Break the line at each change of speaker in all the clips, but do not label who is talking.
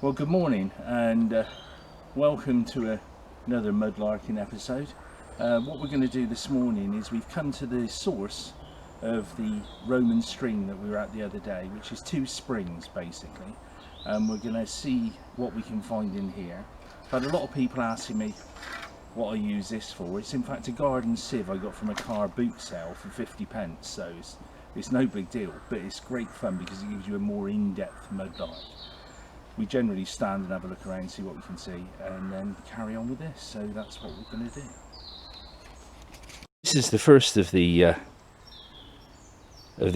Well, good morning and welcome to another mudlarking episode. What we're going to do this morning is we've come to the source of the Roman stream that we were at the other day, which is two springs basically, and we're going to see what we can find in here. I've had a lot of people asking me what I use this for. It's in fact a garden sieve I got from a car boot sale for 50p, so it's no big deal, but it's great fun because it gives you a more in-depth mudlark. We generally stand and have a look around, see what we can see, and then carry on with this. So that's what we're going to do. This is the first of the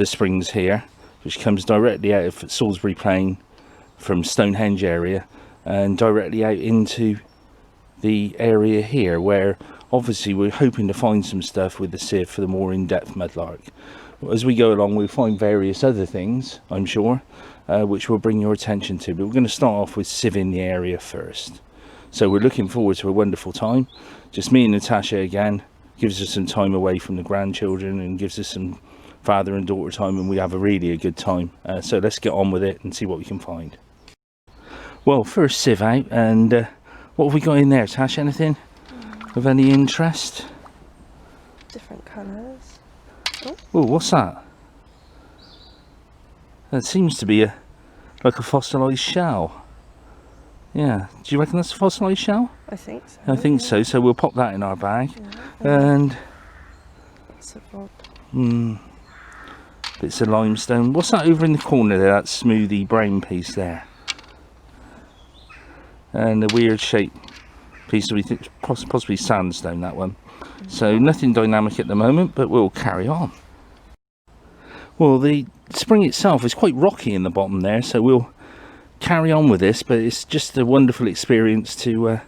springs here, which comes directly out of Salisbury Plain from Stonehenge area and directly out into the area here, where obviously we're hoping to find some stuff with the sieve for the more in-depth mudlark. As we go along, we'll find various other things, I'm sure, which we'll bring your attention to, but we're going to start off with sieving the area first. So we're looking forward to a wonderful time. Just me and Natasha again. Gives us some time away from the grandchildren and gives us some father and daughter time, and we have a good time. So let's get on with it and see what we can find. Well, first sieve out, and what have we got in there, Tash? Anything of any interest?
Different colours.
Oh, what's that? That seems to be like a fossilised shell. Yeah, do you reckon that's a fossilised shell?
I think so.
I think so, so we'll pop that in our bag. Yeah. And
it's a rod.
Bits of limestone. What's that over in the corner there, that smoothy brown piece there? And a weird shaped piece of, possibly sandstone, that one. So nothing dynamic at the moment, but we'll carry on. Well, the spring itself is quite rocky in the bottom there, so we'll carry on with this, but it's just a wonderful experience to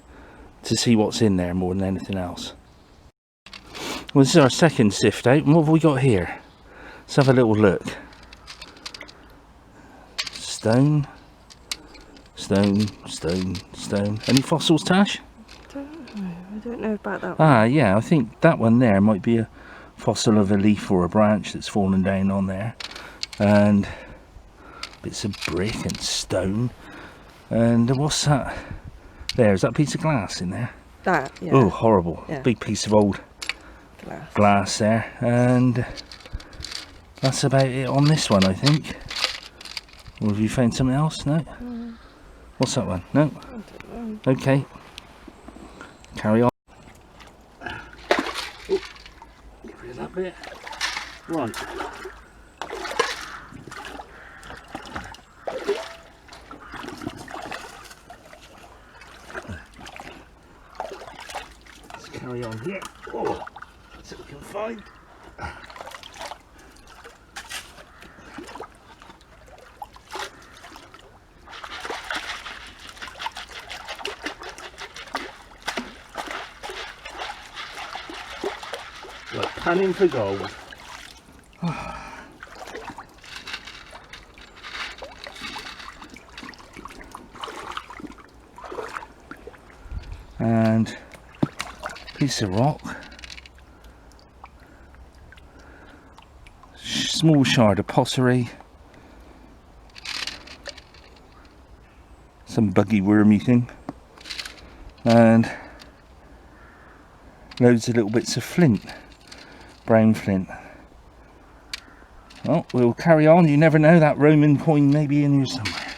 see what's in there more than anything else. Well, this is our second sift out, and what have we got here? Let's have a little look. Stone, stone, stone, stone. Any fossils, Tash?
I don't know about that one.
Ah, yeah, I think that one there might be a fossil of a leaf or a branch that's fallen down on there, and bits of brick and stone. And what's that there? Is that a piece of glass in there?
That, yeah.
Oh, horrible. Yeah. Big piece of old glass there. And that's about it on this one, I think. Or have you found something else? No? What's that one? No?
I don't know.
Okay. Carry on. Oh, get rid of that bit. Right. Let's carry on here. Oh, see what we can find. Like panning for gold. And piece of rock, small shard of pottery, some buggy wormy thing, and loads of little bits of flint. Brown flint. Well, we'll carry on. You never know, that Roman coin may be in here somewhere.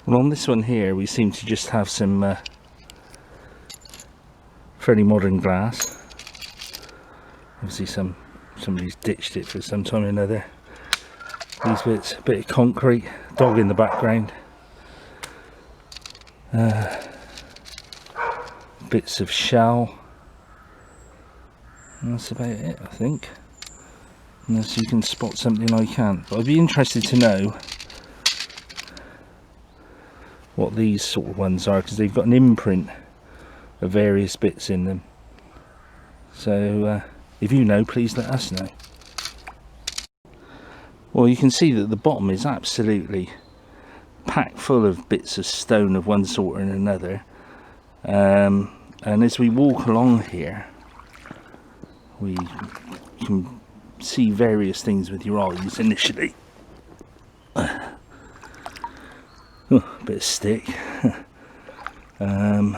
Well, on this one here we seem to just have some fairly modern glass. Obviously somebody's ditched it for some time or another. These bits, a bit of concrete, dog in the background, bits of shell. And that's about it, I think. Unless you can spot something I can't. But I'd be interested to know what these sort of ones are, because they've got an imprint of various bits in them. So if you know, please let us know. Well, you can see that the bottom is absolutely packed full of bits of stone of one sort or another. And as we walk along here, we can see various things with your eyes initially. Oh, a bit of stick. As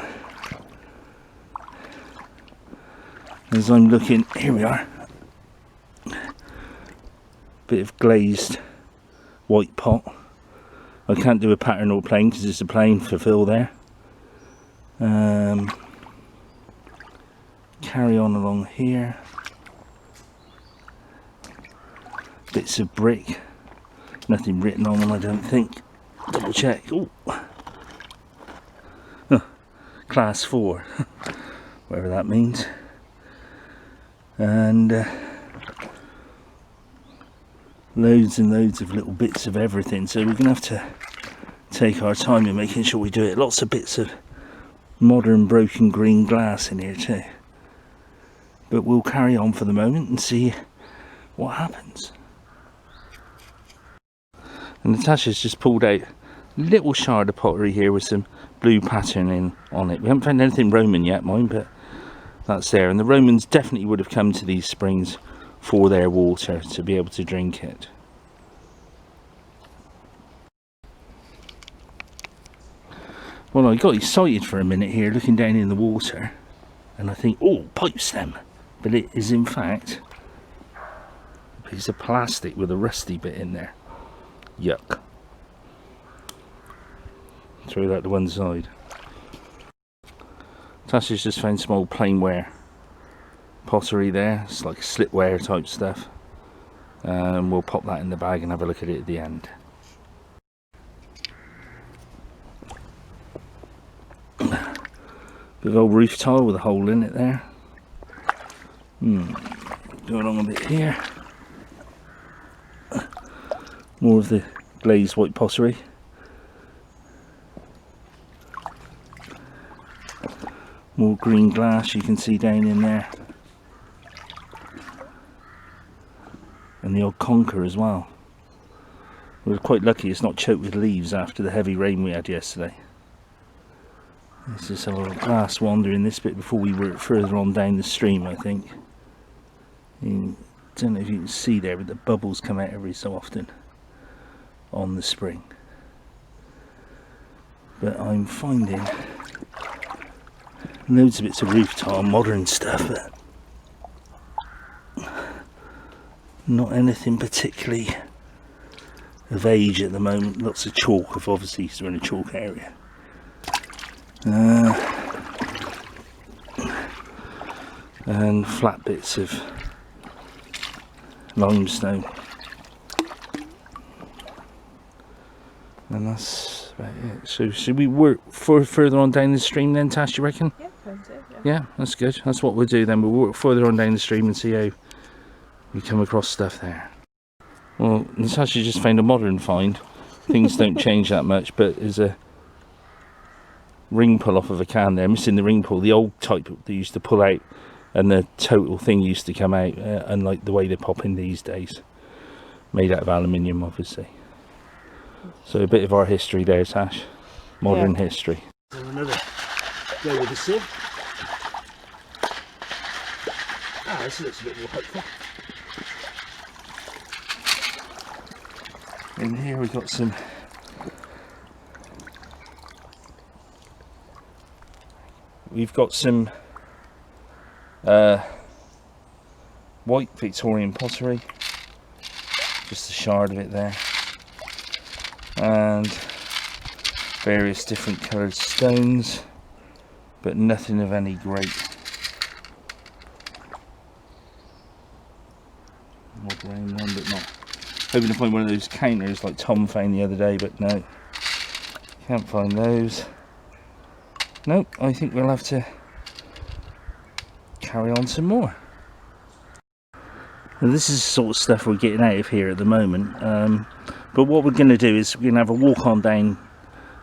I'm looking, here we are. Bit of glazed white pot. I can't do a pattern or plain because it's a plain for fill there. Carry on along here. Bits of brick. Nothing written on them, I don't think. Double check. Ooh. Oh, class 4. Whatever that means. And loads and loads of little bits of everything, so we're gonna have to take our time in making sure we do it. Lots of bits of modern broken green glass in here too, but we'll carry on for the moment and see what happens. And Natasha's just pulled out a little shard of pottery here with some blue patterning on it. We haven't found anything Roman yet, mind, but that's there. And the Romans definitely would have come to these springs for their water to be able to drink it. Well, I got excited for a minute here looking down in the water, and I think, oh, pipe stem, but it is in fact a piece of plastic with a rusty bit in there. Yuck. Throw that to one side. Tasha's just found some old plainware pottery there. It's like slipware type stuff. We'll pop that in the bag and have a look at it at the end. Bit of old roof tile with a hole in it there. Go along a bit here. More of the glazed white pottery. More green glass you can see down in there. And the old conker as well. We're quite lucky it's not choked with leaves after the heavy rain we had yesterday. Let's just have a little glass wander in this bit before we work further on down the stream, I think. I don't know if you can see there, but the bubbles come out every so often on the spring. But I'm finding loads of bits of roof tile, modern stuff, but not anything particularly of age at the moment. Lots of chalk, obviously, because we're in a chalk area. And flat bits of limestone. And that's about it. So should we work further on down the stream then, Tash, you reckon?
Yeah,
Yeah, that's good. That's what we'll do then. We'll work further on down the stream and see how we come across stuff there. Well, Natasha just found a modern find. Things don't change that much, but there's a ring pull off of a can there, missing the ring pull, the old type they used to pull out, and the total thing used to come out, unlike the way they pop in these days. Made out of aluminium, obviously. So a bit of our history there, Tash. Modern history. So another go with the sieve. This looks a bit more hopeful. In here we've got some white Victorian pottery, just a shard of it there, and various different coloured stones, but nothing of any great one, but not. Hoping to find one of those counters like Tom found the other day, but no, can't find those. Nope, I think we'll have to carry on some more. And this is the sort of stuff we're getting out of here at the moment. But what we're going to do is we're going to have a walk on down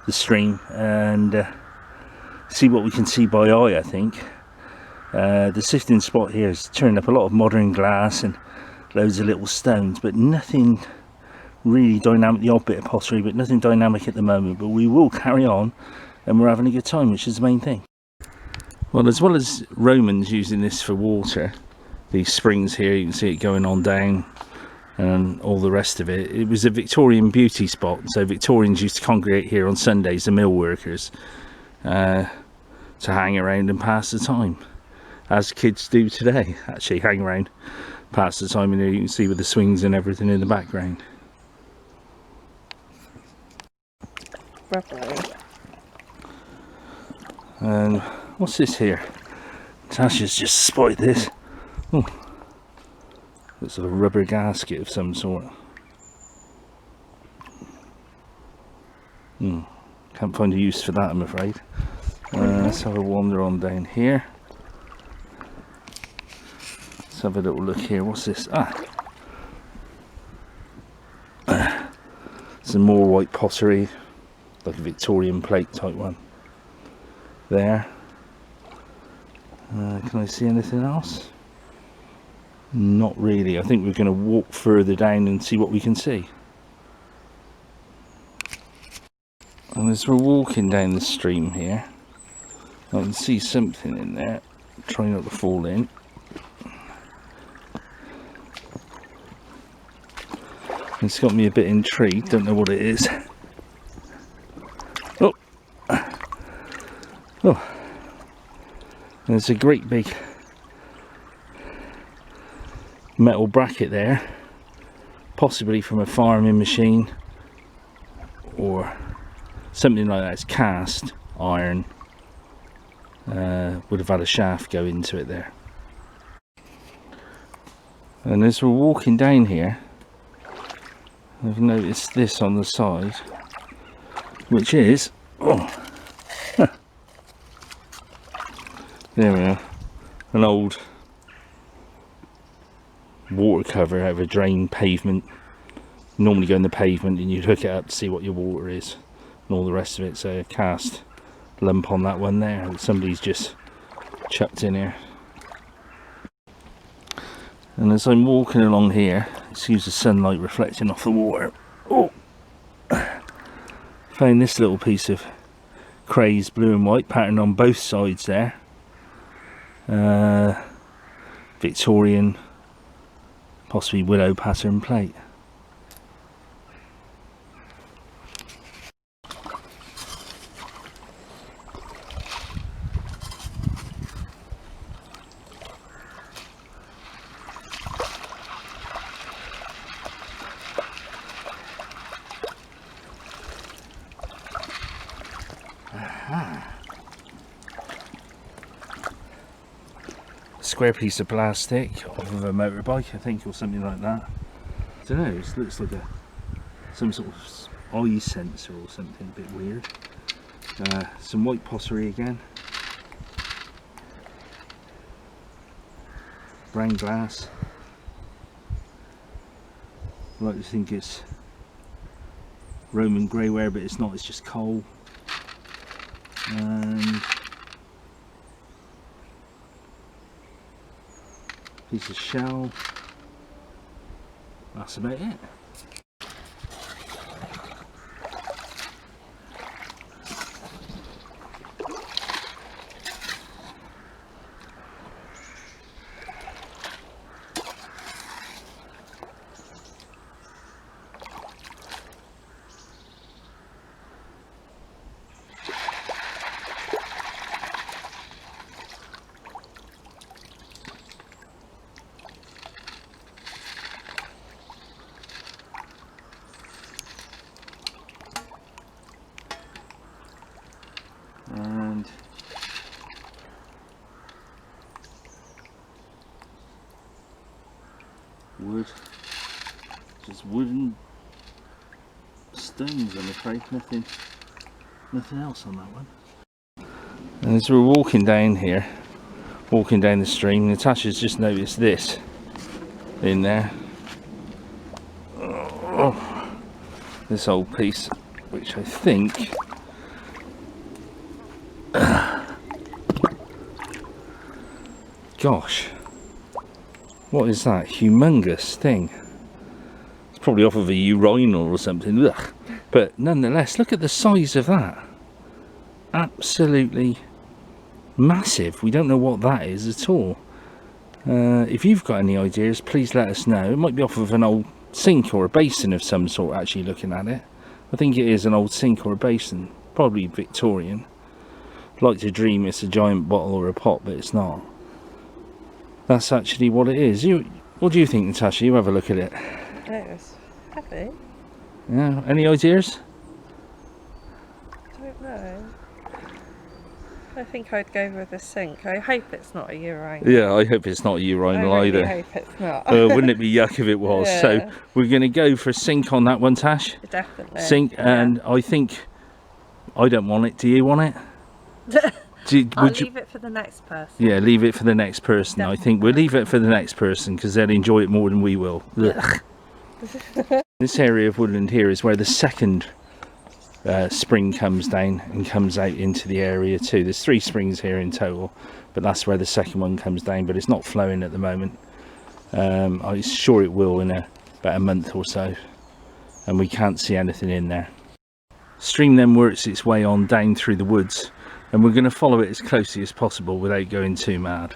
the stream and see what we can see by eye, I think. The sifting spot here has turned up a lot of modern glass and loads of little stones, but nothing really dynamic. The odd bit of pottery, but nothing dynamic at the moment. But we will carry on, and we're having a good time, which is the main thing. Well, as well as Romans using this for water, these springs here, you can see it going on down and all the rest of it. It was a Victorian beauty spot, so Victorians used to congregate here on Sundays, the mill workers, to hang around and pass the time, as kids do today. Actually, hang around, pass the time, and you can see with the swings and everything in the background.
Rubbery.
And what's this here? Tasha's just spotted this. Oh, it's a rubber gasket of some sort. Can't find a use for that, I'm afraid. Let's have a wander on down here. Let's have a little look here. What's this? Some more white pottery, like a Victorian plate type one. There. Can I see anything else? Not really. I think we're going to walk further down and see what we can see. And as we're walking down the stream here, I can see something in there. Try not to fall in. It's got me a bit intrigued. Don't know what it is. Oh, there's a great big metal bracket there, possibly from a farming machine or something like that. It's cast iron, would have had a shaft go into it there. And as we're walking down here, I've noticed this on the side, which is, there we are, an old water cover out of a drain pavement. Normally go in the pavement and you'd hook it up to see what your water is and all the rest of it. So a cast lump on that one there that somebody's just chucked in here. And as I'm walking along here, it seems the sunlight reflecting off the water. Found this little piece of crazed blue and white pattern on both sides there. Victorian, possibly willow pattern plate. Square piece of plastic off of a motorbike, I think, or something like that. I don't know, it looks like some sort of eye sensor or something, a bit weird. Some white pottery again. Brown glass. I like to think it's Roman greyware, but it's not, it's just coal. And piece of shell. That's about it. And wood, just wooden stones, I'm afraid. Nothing else on that one. And as we're walking down here, walking down the stream, Natasha's just noticed this in there. This old piece, which I think gosh, what is that humongous thing? It's probably off of a urinal or something. Ugh. But nonetheless, look at the size of that. Absolutely massive. We don't know what that is at all. If you've got any ideas, please let us know. It might be off of an old sink or a basin of some sort, actually, looking at it. I think it is an old sink or a basin, probably Victorian. I'd like to dream it's a giant bottle or a pot, but it's not. That's actually what it is. What do you think, Natasha? You have a look at it.
It's heavy.
Yeah, any ideas?
I don't know. I think I'd go with a sink. I hope it's not a urinal.
Yeah, I hope it's not a urinal either.
I hope it's not.
Wouldn't it be yuck if it was?
Yeah.
So we're going to go for a sink on that one, Tash.
Definitely.
Sink, and I think I don't want it. Do you want it?
I'll leave it for the next person.
Yeah, leave it for the next person.
Definitely.
I think we'll leave it for the next person because they'll enjoy it more than we will. This area of woodland here is where the second spring comes down and comes out into the area too. There's 3 springs here in total, but that's where the second one comes down, but it's not flowing at the moment. I'm sure it will in about a month or so, and we can't see anything in there. Stream then works its way on down through the woods, and we're going to follow it as closely as possible without going too mad.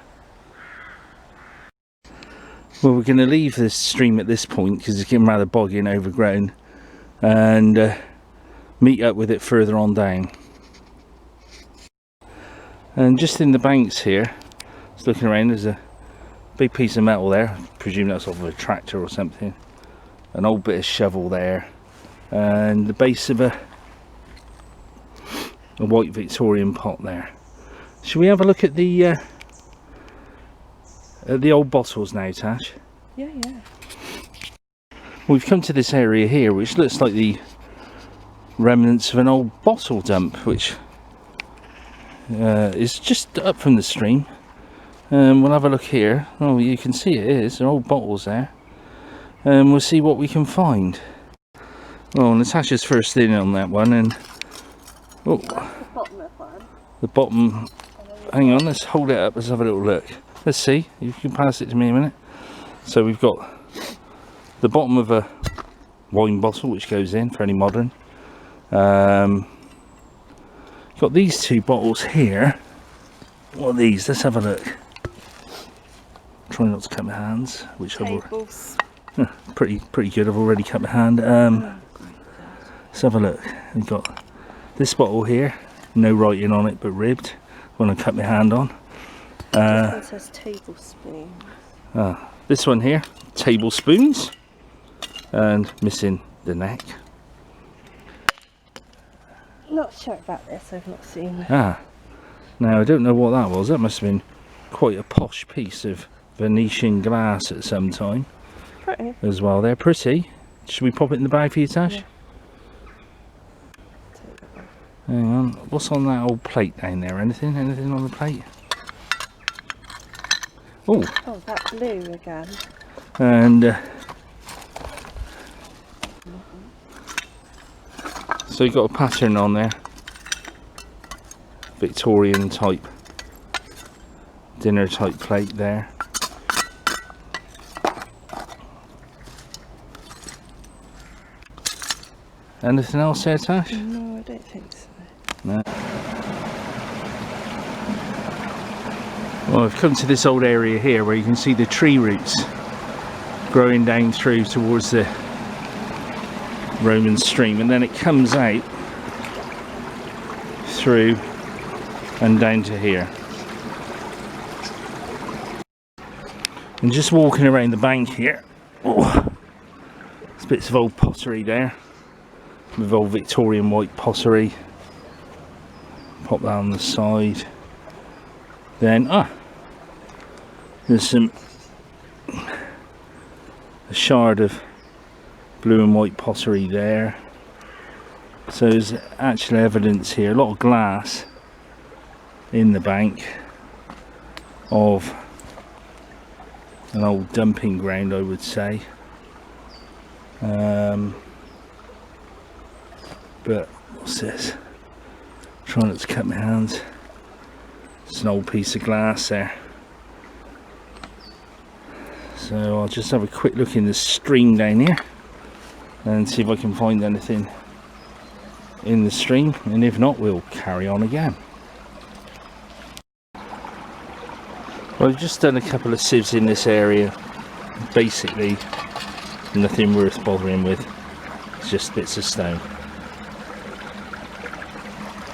Well, we're going to leave this stream at this point because it's getting rather boggy and overgrown, and meet up with it further on down. And just in the banks here, just looking around, there's a big piece of metal there. I presume that's off of a tractor or something. An old bit of shovel there, and the base of a white Victorian pot there. Should we have a look at the old bottles now, Tash?
Yeah.
We've come to this area here which looks like the remnants of an old bottle dump, which is just up from the stream. We'll have a look here. Oh, you can see it is, there are old bottles there, and we'll see what we can find. Well, Natasha's first in on that one, and oh,
That's the bottom of one.
the bottom. Hang on, let's hold it up, let's have a little look. Let's see, you can pass it to me a minute. So we've got the bottom of a wine bottle which goes in, fairly modern. Got these 2 bottles here. What are these? Let's have a look. Try not to cut my hands, which
Tables.
pretty good. I've already cut my hand. Let's have a look. We've got this bottle here, no writing on it but ribbed, when I cut my hand on.
This one says tablespoon.
This one here, tablespoons, and missing the neck.
Not sure about this, I've not seen it.
Now I don't know what that was. That must have been quite a posh piece of Venetian glass at some time.
Pretty.
As well. They're pretty. Should we pop it in the bag for you, Tash?
Yeah.
Hang on. What's on that old plate down there? Anything on the plate? Oh,
that blue again.
and so you've got a pattern on there, Victorian type dinner type plate there. Anything else there, Tash?
No, I don't think so.
No. Well, I've come to this old area here where you can see the tree roots growing down through towards the Roman stream, and then it comes out through and down to here. And just walking around the bank here, oh, there's bits of old pottery there, with old Victorian white pottery. Pop that on the side. Then there's a shard of blue and white pottery there. So there's actual evidence here, a lot of glass in the bank of an old dumping ground, I would say. But what's this? Trying not to cut my hands. It's an old piece of glass there. So I'll just have a quick look in the stream down here and see if I can find anything in the stream, and if not, we'll carry on again. Well, I've just done a couple of sieves in this area, basically Nothing worth bothering with. It's just bits of stone.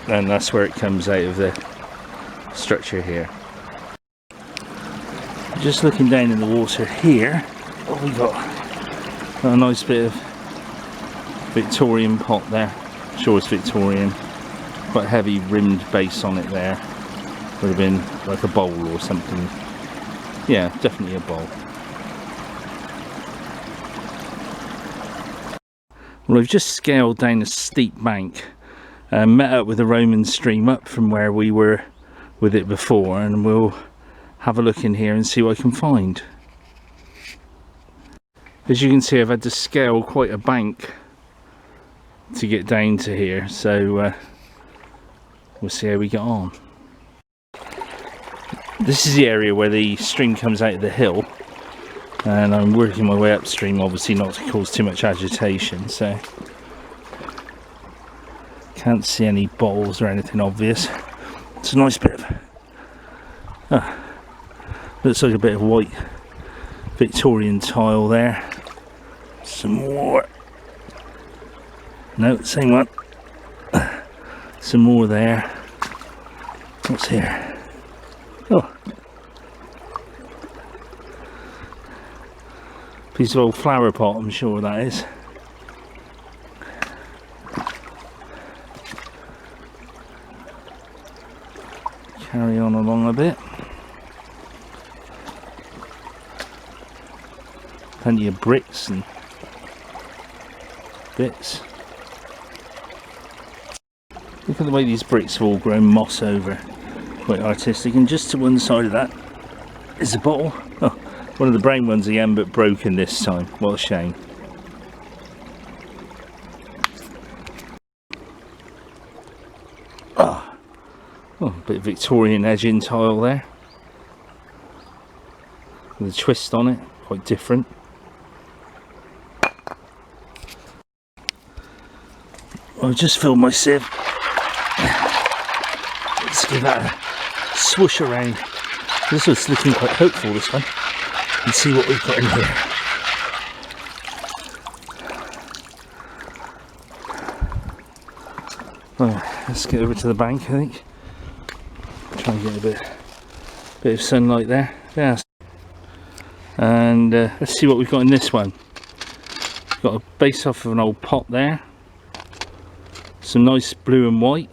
And that's where it comes out of the structure here. Just looking down in the water here, what we got? Got a nice bit of Victorian pot there. Sure it's Victorian. Quite heavy rimmed base on it there. Would have been like a bowl or something. Yeah, definitely a bowl. Well, I've just scaled down a steep bank and met up with the Roman stream up from where we were with it before, and we'll have a look in here and see what I can find. As you can see, I've had to scale quite a bank to get down to here, so we'll see how we get on. This is the area where the stream comes out of the hill, and I'm working my way upstream, obviously not to cause too much agitation, so can't see any bottles or anything obvious. It's a nice bit of looks like a bit of white Victorian tile there. Some more. No, same one. Some more there. What's here? Oh, piece of old flower pot, I'm sure that is. Carry on along a bit. Plenty of bricks and bits. Look at the way these bricks have all grown moss over. Quite artistic. And just to one side of that is a bottle. Oh, one of the brown ones again, but broken this time. What a shame. Oh, a bit of Victorian edging tile there. With a twist on it. Quite different. I've just filled my sieve. Let's give that a swoosh around. This was looking quite hopeful, this one. And see what we've got in here. Well, let's get over to the bank, I think. Try and get a bit of sunlight there. Yeah. And let's see what we've got in this one. Got a base off of an old pot there. Some nice blue and white.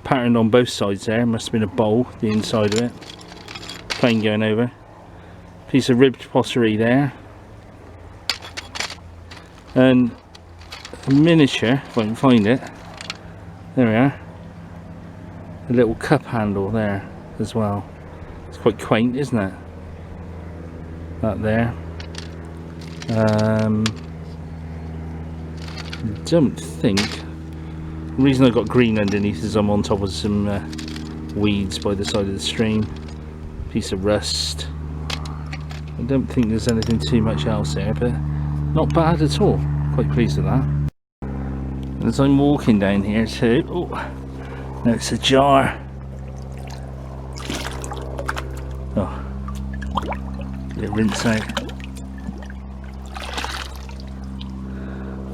Patterned on both sides there. Must have been a bowl, the inside of it. Plain going over. Piece of ribbed pottery there. And a miniature, if I can find it. There we are. A little cup handle there as well. It's quite quaint, isn't it? That there. I don't think. The reason I got green underneath is I'm on top of some weeds by the side of the stream. Piece of rust. I don't think there's anything too much else there, but not bad at all. Quite pleased with that. As I'm walking down here too, oh, now it's a jar. Oh, get it rinse out.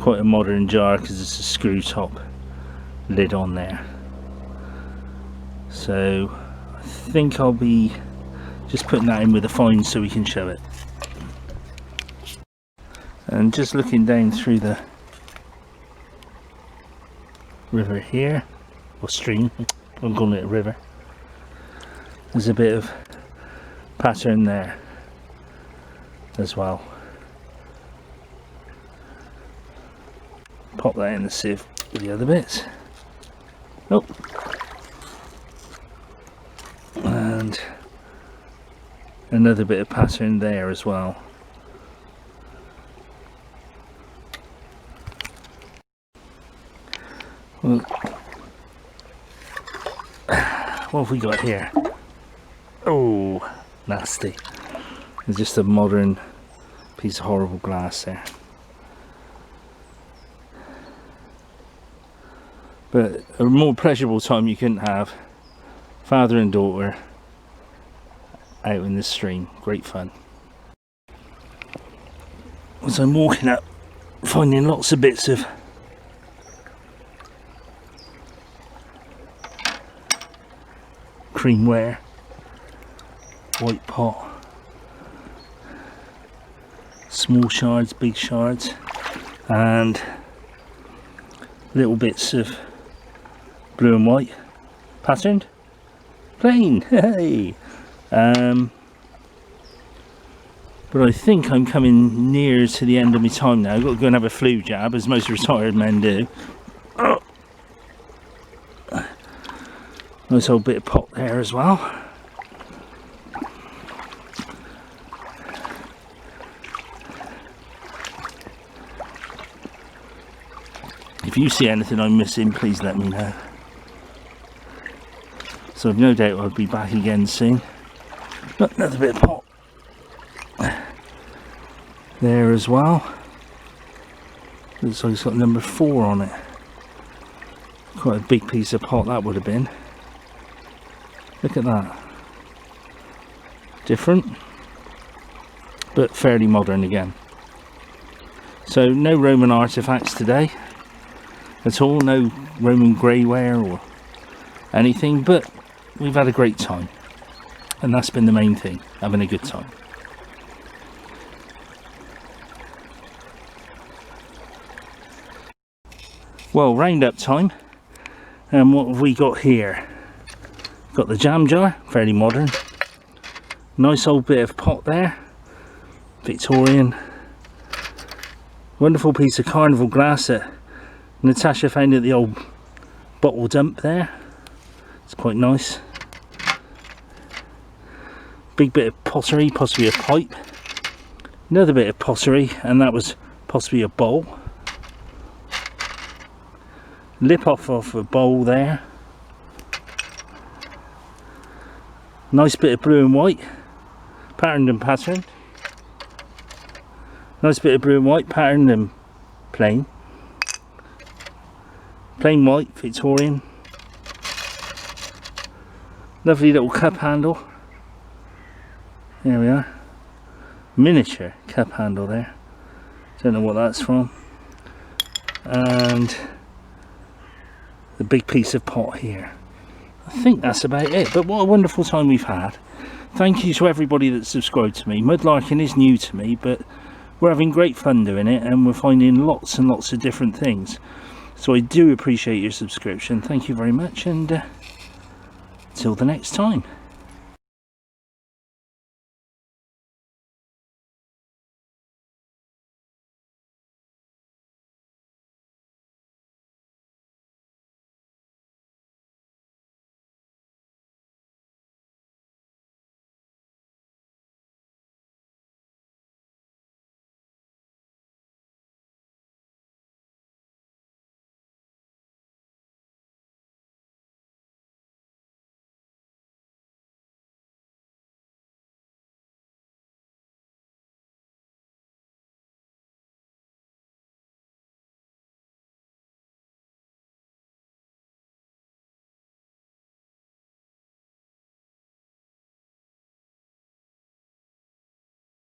Quite a modern jar because it's a screw top lid on there. So I think I'll be just putting that in with a fine so we can show it. And just looking down through the river here, or stream, I'm calling it a river. There's a bit of pattern there as well. Pop that in the sieve with the other bits. Oh, and another bit of pattern there as well. Well, what have we got here? Oh, nasty. It's just a modern piece of horrible glass there. But a more pleasurable time you couldn't have. Father and daughter out in the stream. Great fun. as I'm walking up, finding lots of bits of creamware, white pot, small shards, big shards, and little bits of blue and white patterned, plain. Hey, but I think I'm coming near to the end of my time now. I've got to go and have a flu jab, as most retired men do. Oh. Nice old bit of pot there as well. If you see anything I'm missing, please let me know. So I've no doubt I'll be back again soon. Look, another bit of pot there as well. Looks like it's got number 4 on it. Quite a big piece of pot that would have been. Look at that. Different, but fairly modern again. So no Roman artifacts today at all, no Roman greyware or anything, but we've had a great time, and that's been the main thing, having a good time. Well, roundup time, and what have we got here? Got the jam jar, fairly modern. Nice old bit of pot there, Victorian. Wonderful piece of carnival glass that Natasha found at the old bottle dump there. It's quite nice. Big bit of pottery, possibly a pipe. Another bit of pottery, and that was possibly a bowl. Lip off of a bowl there. Nice bit of blue and white, patterned and patterned. Nice bit of blue and white, patterned and plain. Plain white, Victorian. Lovely little cup handle. There we are. Miniature cup handle there. Don't know what that's from. And the big piece of pot here. I think that's about it, but what a wonderful time we've had. Thank you to everybody that subscribed to me. Mudlarking is new to me, but we're having great fun doing it, and we're finding lots and lots of different things. So I do appreciate your subscription. Thank you very much, and till the next time.